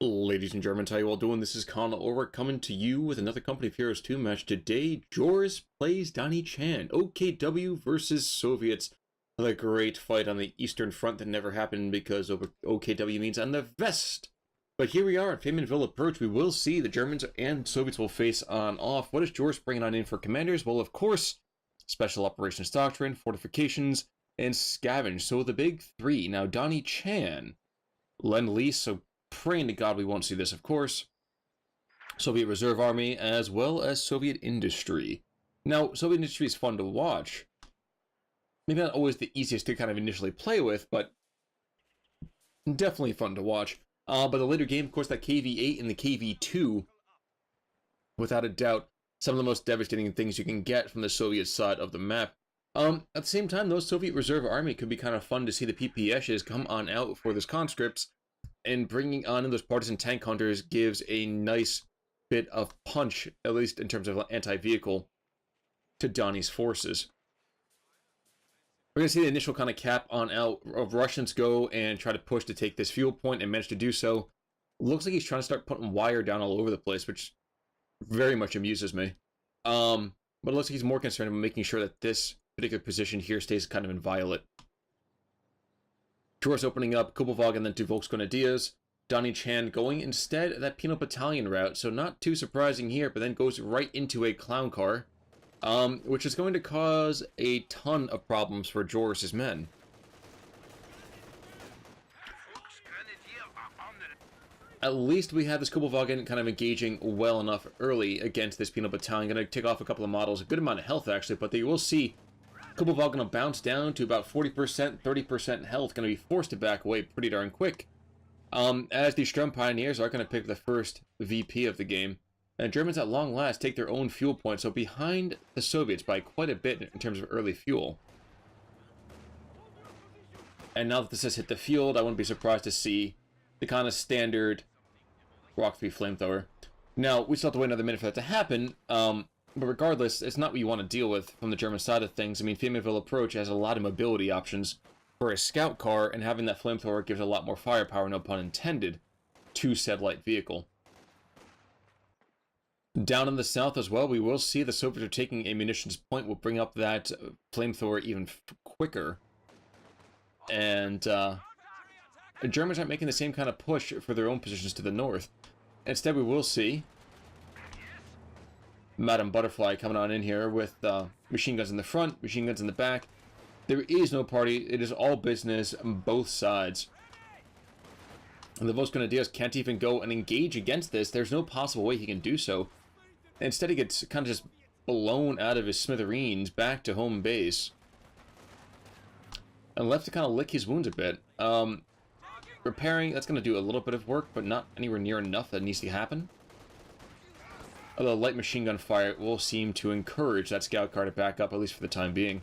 Ladies and gentlemen, how you all doing? This is Connor Over coming to you with another Company of Heroes 2 match. Today, Joris plays Donnie Chan, OKW versus Soviets. The great fight on the Eastern Front that never happened because OKW means on the vest. But here we are at Faymonville Approach. We will see the Germans and Soviets will face on off. What is Joris bringing on in for commanders? Well, of course, Special Operations Doctrine, Fortifications, and Scavenge. So the big three. Now, Donnie Chan, Lend-Lease, so praying to God we won't see this, of course. Soviet Reserve Army, as well as Soviet Industry. Now, Soviet Industry is fun to watch. Maybe not always the easiest to kind of initially play with, but definitely fun to watch. But the later game, of course, that KV-8 and the KV-2, without a doubt, some of the most devastating things you can get from the Soviet side of the map. At the same time, those Soviet Reserve Army could be kind of fun to see the PPSs come on out for this conscripts. And bringing on in those partisan tank hunters gives a nice bit of punch, at least in terms of anti-vehicle, to Donnie's forces. We're going to see the initial kind of cap on out of Russians go and try to push to take this fuel point and manage to do so. Looks like he's trying to start putting wire down all over the place, which very much amuses me. But it looks like he's more concerned about making sure that this particular position here stays kind of inviolate. Joris opening up Kubelwagen and then to Volksgrenadiers. Donnie Chan going instead that Penal Battalion route, so not too surprising here, but then goes right into a clown car, which is going to cause a ton of problems for Joris's men. At least we have this Kubelwagen kind of engaging well enough early against this Penal Battalion. Going to take off a couple of models, a good amount of health actually, but they will see Kubelwagen will bounce down to about 40%, 30% health, going to be forced to back away pretty darn quick. As the Strum Pioneers are going to pick the first VP of the game. And Germans at long last take their own fuel point, so behind the Soviets by quite a bit in terms of early fuel. And now that this has hit the field, I wouldn't be surprised to see the kind of standard Rock 3 flamethrower. Now, we still have to wait another minute for that to happen, but regardless, it's not what you want to deal with from the German side of things. I mean, Faymonville Approach has a lot of mobility options for a scout car, and having that flamethrower gives a lot more firepower, no pun intended, to said light vehicle. Down in the south as well, we will see the Soviets are taking a munitions point. We'll bring up that flamethrower even quicker. And the Germans aren't making the same kind of push for their own positions to the north. Instead, we will see Madam Butterfly coming on in here with machine guns in the front, machine guns in the back. There is no party. It is all business on both sides. And the Volksgrenadiers can't even go and engage against this. There's no possible way he can do so. Instead, he gets kind of just blown out of his smithereens back to home base. And left to kind of lick his wounds a bit. Repairing, that's going to do a little bit of work, but not anywhere near enough that needs to happen. Although light machine gun fire will seem to encourage that scout car to back up, at least for the time being.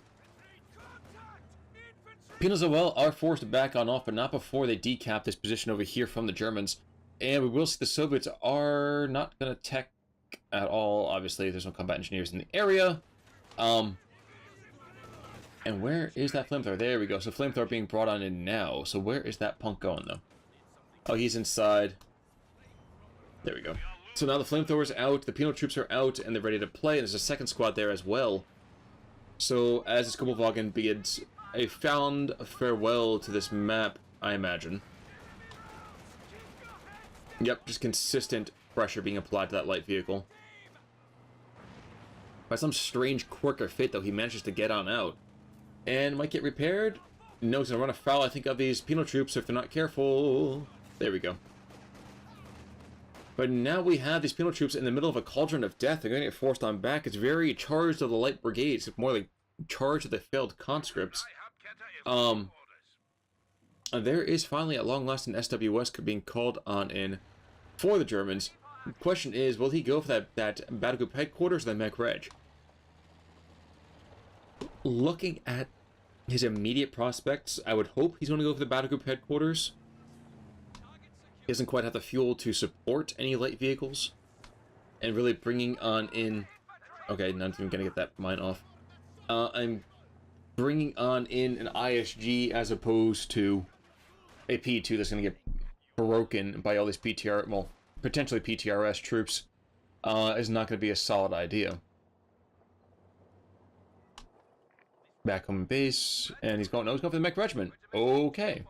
Penals as well are forced to back on off, but not before they decap this position over here from the Germans. And we will see the Soviets are not going to tech at all. Obviously, there's no combat engineers in the area. And where is that flamethrower? There we go. So flamethrower being brought on in now. So where is that punk going, though? Oh, he's inside. There we go. So now the flamethrower's out, the penal troops are out, and they're ready to play. And there's a second squad there as well. So as this Kubelwagen bids a fond farewell to this map, I imagine. Yep, just consistent pressure being applied to that light vehicle. By some strange quirk or fate, though, he manages to get on out. And might get repaired. No, he's going to run afoul, I think, of these penal troops if they're not careful. There we go. But now we have these penal troops in the middle of a cauldron of death. They're going to get forced on back. It's very charged of the light brigades. It's more like charged of the failed conscripts. There is finally at long last an SWS being called on in for the Germans. The question is, will he go for that battle group headquarters or the mech reg? Looking at his immediate prospects, I would hope he's going to go for the battle group headquarters. He doesn't quite have the fuel to support any light vehicles. And really bringing on in... Okay, not even going to get that mine off. I'm bringing on in an ISG as opposed to a P2 that's going to get broken by all these PTR, well, potentially PTRS troops, is not going to be a solid idea. Back home base, and he's going, no, he's going for the mech regiment. Okay.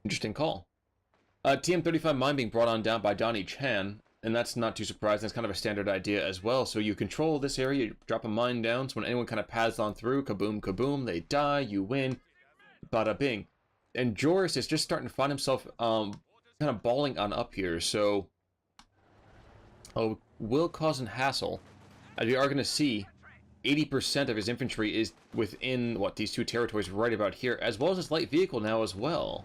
Interesting call. TM-35 mine being brought on down by Donnie Chan, and that's not too surprising. That's kind of a standard idea as well. So you control this area, you drop a mine down, so when anyone kind of paths on through, kaboom, kaboom, they die, you win, bada bing. And Joris is just starting to find himself kind of balling on up here, so will cause an hassle. As we are going to see, 80% of his infantry is within, what, these two territories right about here, as well as his light vehicle now as well.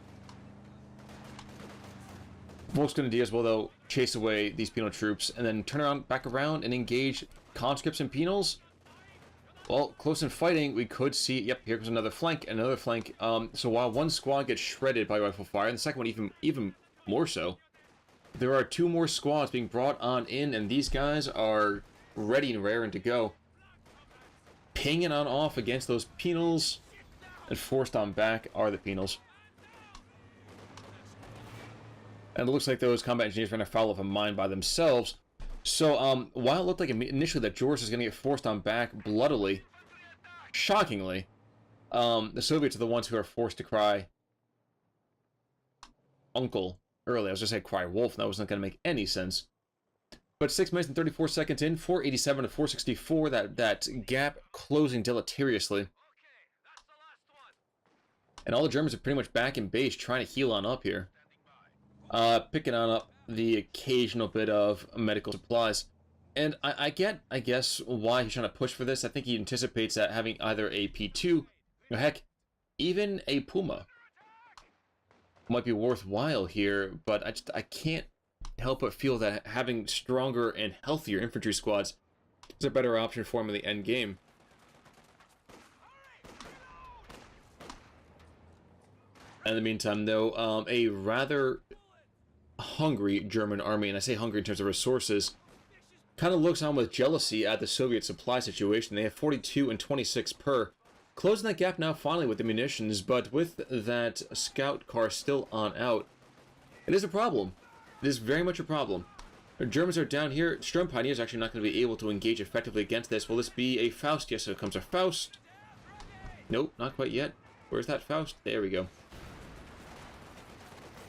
What's going to do as well, though, chase away these penal troops, and then turn around, back around, and engage conscripts and penals? Well, close in fighting, we could see, yep, here comes another flank, another flank. So while one squad gets shredded by rifle fire, and the second one even more so, there are two more squads being brought on in, and these guys are ready and raring to go. Pinging on off against those penals, and forced on back are the penals. And it looks like those combat engineers ran afoul of a mine by themselves. So, while it looked like initially that Joris is going to get forced on back bloodily, shockingly, the Soviets are the ones who are forced to cry uncle early. I was just saying cry wolf, and that wasn't going to make any sense. But 6 minutes and 34 seconds in, 487 to 464, that gap closing deleteriously. And all the Germans are pretty much back in base trying to heal on up here. Picking on up the occasional bit of medical supplies. And I guess, why he's trying to push for this. I think he anticipates that having either a P2, or heck, even a Puma might be worthwhile here, but I can't help but feel that having stronger and healthier infantry squads is a better option for him in the end game. In the meantime, though, a rather hungry German army, and I say hungry in terms of resources, kind of looks on with jealousy at the Soviet supply situation. They have 42 and 26 per. Closing that gap now finally with the munitions, but with that scout car still on out, it is a problem. It is very much a problem. The Germans are down here. Sturm Pioneers are actually not going to be able to engage effectively against this. Will this be a Faust? Yes, so it comes a Faust. Nope, not quite yet. Where's that Faust? There we go.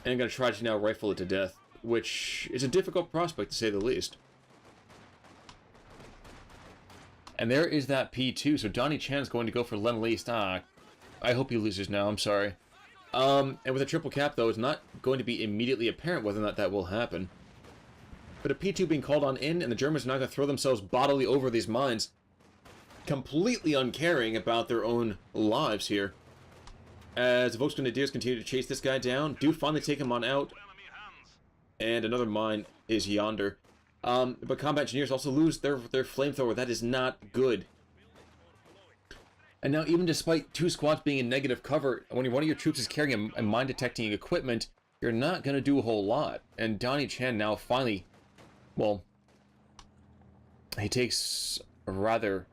And I'm going to try to now rifle it to death, which is a difficult prospect to say the least. And there is that P2, so Donnie Chan's going to go for Lend-Lease. I hope he loses now, I'm sorry. And with a triple cap, though, it's not going to be immediately apparent whether or not that will happen. But a P2 being called on in, and the Germans are not going to throw themselves bodily over these mines, completely uncaring about their own lives here. As the Volksgrenadiers continue to chase this guy down, do finally take him on out. And another mine is yonder. But combat engineers also lose their flamethrower. That is not good. And now, even despite two squads being in negative cover, when one of your troops is carrying a mine detecting equipment, you're not going to do a whole lot. And Donnie Chan now finally, well, he takes a rather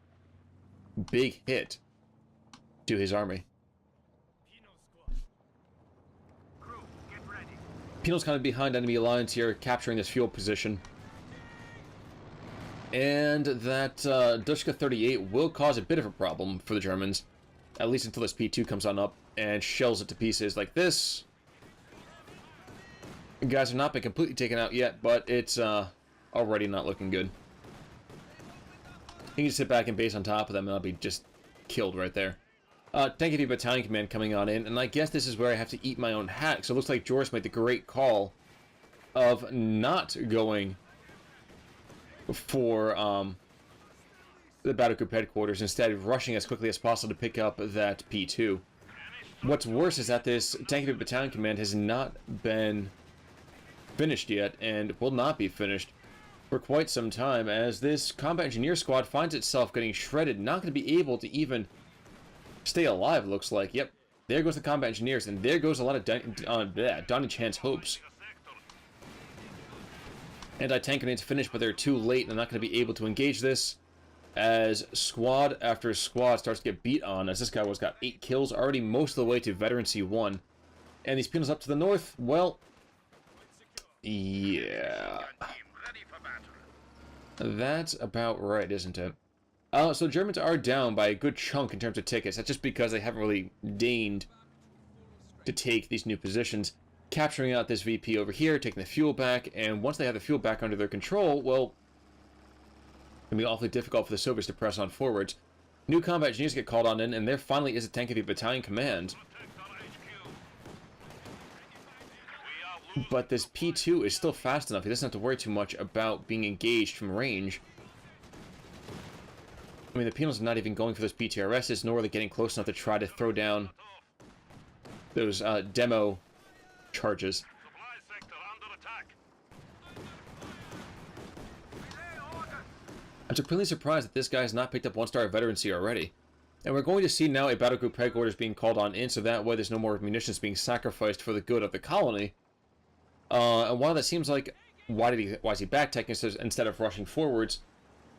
big hit to his army. Penal's kind of behind enemy lines here, capturing this fuel position. And that Dushka 38 will cause a bit of a problem for the Germans, at least until this P2 comes on up and shells it to pieces like this. The guys have not been completely taken out yet, but it's already not looking good. You can just sit back and base on top of them and I'll be just killed right there. Tank Heavy Battalion Command coming on in, and I guess this is where I have to eat my own hat. So it looks like Joris made the great call of not going for the battle group headquarters, instead of rushing as quickly as possible to pick up that P2. What's worse is that this Tank Heavy Battalion Command has not been finished yet, and will not be finished for quite some time, as this combat engineer squad finds itself getting shredded, not going to be able to even stay alive, looks like. Yep, there goes the combat engineers, and there goes a lot of Donnie Chan's hopes. Anti-tank grenades finished, but they're too late, and they're not going to be able to engage this, as squad after squad starts to get beat on, as this guy got 8 kills, already most of the way to veteran C1. And these penals up to the north, well, yeah. That's about right, isn't it? So Germans are down by a good chunk in terms of tickets. That's just because they haven't really deigned to take these new positions. Capturing out this VP over here, taking the fuel back, and once they have the fuel back under their control, well, it's going to be awfully difficult for the Soviets to press on forwards. New combat engineers get called on in, and there finally is a tank of the battalion command. But this P2 is still fast enough. He doesn't have to worry too much about being engaged from range. I mean, the penals are not even going for those PTRSs, nor are they getting close enough to try to throw down those demo charges. I'm supremely surprised that this guy has not picked up 1-star veterancy already. And we're going to see now a battle group headquarters being called on in, so that way there's no more munitions being sacrificed for the good of the colony. And while that seems like, why is he backtaking instead of rushing forwards?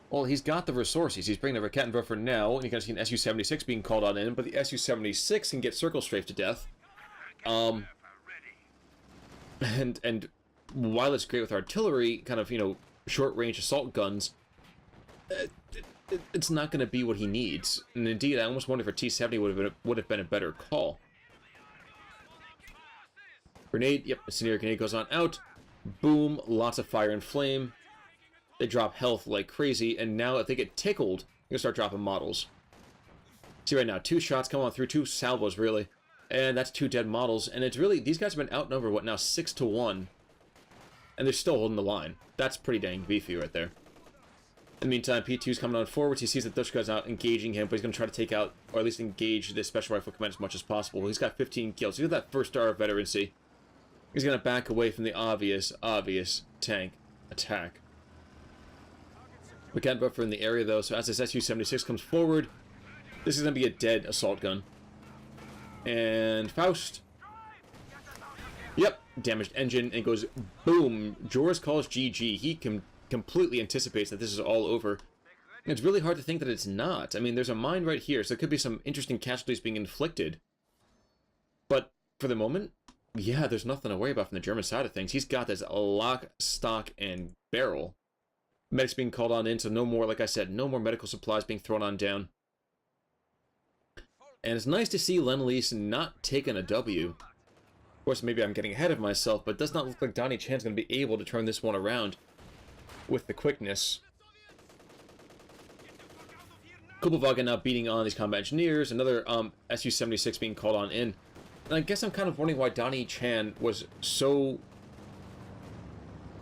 Well, he's got the resources. He's bringing the Rakettenwerfer now, and you're going to see an Su-76 being called on in, but the Su-76 can get circle strafed to death. And while it's great with artillery, kind of, you know, short-range assault guns, it's not going to be what he needs. And indeed, I almost wonder if a T-70 would have been a better call. Grenade, yep, incendiary grenade goes on out. Boom, lots of fire and flame. They drop health like crazy, and now if they get tickled, they're going to start dropping models. See right now, 2 shots come on through, 2 salvos, really. And that's 2 dead models, and it's really, these guys have been outnumbered, what now, 6-1. And they're still holding the line. That's pretty dang beefy right there. In the meantime, P2's coming on forwards. He sees that Dutch guy's out engaging him, but he's going to try to take out, or at least engage this Special Rifle Command as much as possible. He's got 15 kills. He's got that 1-star of veterancy. He's going to back away from the obvious tank attack. We can't buffer in the area, though, so as this Su-76 comes forward, this is going to be a dead assault gun. And Faust. Yep, damaged engine, and goes boom. Joris calls GG. He completely anticipates that this is all over. And it's really hard to think that it's not. I mean, there's a mine right here, so there could be some interesting casualties being inflicted. But for the moment, yeah, there's nothing to worry about from the German side of things. He's got this lock, stock, and barrel. Medics being called on in, so no more, like I said, no more medical supplies being thrown on down. And it's nice to see Lend-Lease not taking a W. Of course, maybe I'm getting ahead of myself, but it does not look like Donnie Chan's going to be able to turn this one around with the quickness. Kubelwagen now beating on these combat engineers. Another Su-76 being called on in. And I guess I'm kind of wondering why Donnie Chan was so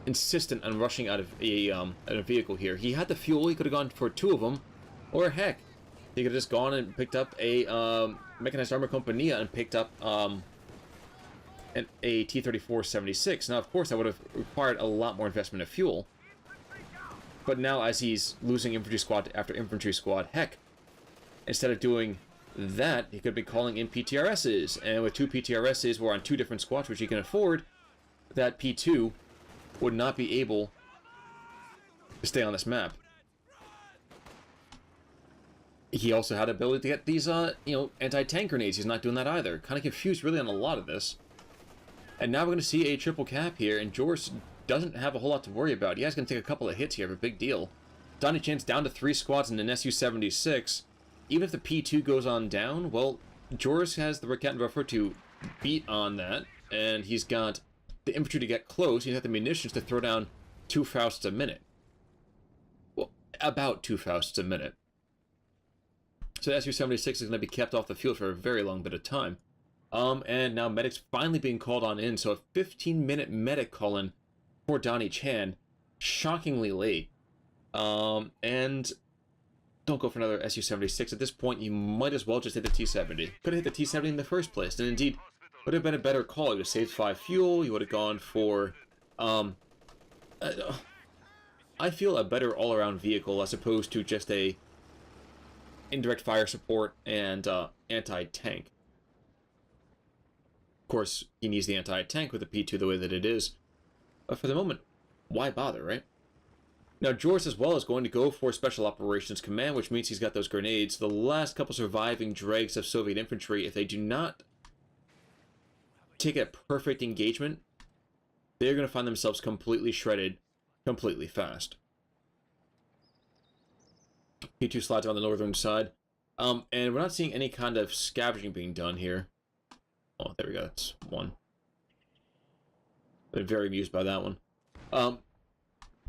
insistent on rushing out of a vehicle here. He had the fuel. He could have gone for 2 of them. Or heck, he could have just gone and picked up a Mechanized Armor Compania and picked up a T-34-76. Now, of course, that would have required a lot more investment of fuel. But now, as he's losing infantry squad after infantry squad, heck, instead of doing that, he could be calling in PTRSs. And with 2 PTRSs, we're on 2 different squads, which he can afford. That P2 would not be able to stay on this map. He also had the ability to get these, anti-tank grenades. He's not doing that either. Kind of confused, really, on a lot of this. And now we're going to see a triple cap here, and Joris doesn't have a whole lot to worry about. He has going to take a couple of hits here, a big deal. Donnie Chan's down to 3 squads and an Su-76. Even if the P2 goes on down, well, Joris has the Rakettenwerfer to beat on that, and he's got the infantry to get close. He's got the munitions to throw down 2 Fausts a minute. Well, about 2 Fausts a minute. So the Su-76 is going to be kept off the field for a very long bit of time. And now medics finally being called on in, so a 15-minute medic call-in for Donnie Chan. Shockingly late. And don't go for another Su-76. At this point, you might as well just hit the T-70. Could have hit the T-70 in the first place, and indeed, would have been a better call. You would have saved 5 fuel, you would have gone for, I feel a better all-around vehicle as opposed to just a indirect fire support and anti-tank. Of course, he needs the anti-tank with the P2 the way that it is. But for the moment, why bother, right? Now, Joris as well is going to go for Special Operations Command, which means he's got those grenades. The last couple surviving dregs of Soviet infantry, if they do not take a perfect engagement, they're going to find themselves completely shredded, completely fast. P2 slides on the northern side. And we're not seeing any kind of scavenging being done here. Oh, there we go. That's one. Been very amused by that one. And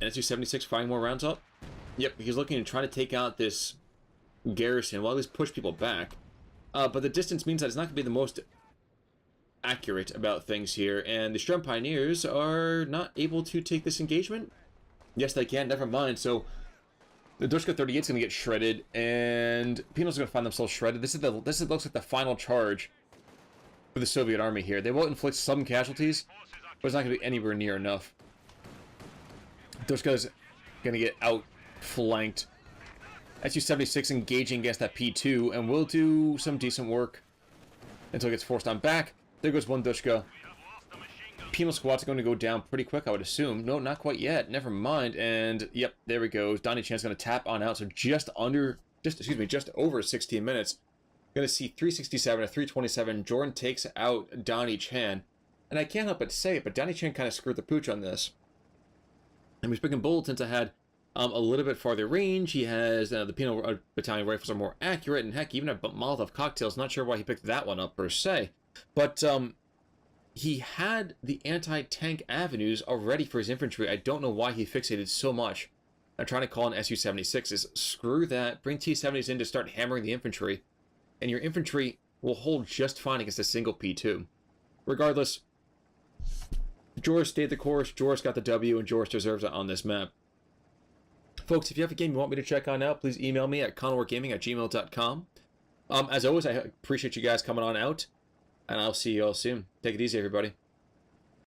SU-76 firing more rounds up. Yep, he's looking to try to take out this garrison, well, at least push people back. But the distance means that it's not going to be the most accurate about things here, and the Strem Pioneers are not able to take this engagement. Yes, they can, never mind. So the Dushka 38 is going to get shredded, and Penals are going to find themselves shredded. This looks like the final charge for the Soviet army here. They will inflict some casualties, but it's not going to be anywhere near enough. Dushka's going to get outflanked. SU-76 engaging against that P2, and will do some decent work until it gets forced on back. There goes one Dushka. Penal squad's going to go down pretty quick, I would assume. No, not quite yet. Never mind. And yep, there we go. Donnie Chan's going to tap on out. So just over 16 minutes. Going to see 367 to 327. Jordan takes out Donnie Chan. And I can't help but say it, but Donnie Chan kind of screwed the pooch on this. And he's picking bold since I had a little bit farther range. He has the Penal Battalion rifles are more accurate, and heck, even a Molotov cocktails. Not sure why he picked that one up per se, but he had the anti-tank avenues already for his infantry. I don't know why he fixated so much on trying to call an SU-76s. Screw that. Bring T-70s in to start hammering the infantry, and your infantry will hold just fine against a single P2. Regardless, Joris stayed the course. Joris got the W, and Joris deserves it on this map. Folks, if you have a game you want me to check on out, please email me at conwargaming@gmail.com. As always, I appreciate you guys coming on out, and I'll see you all soon. Take it easy, everybody.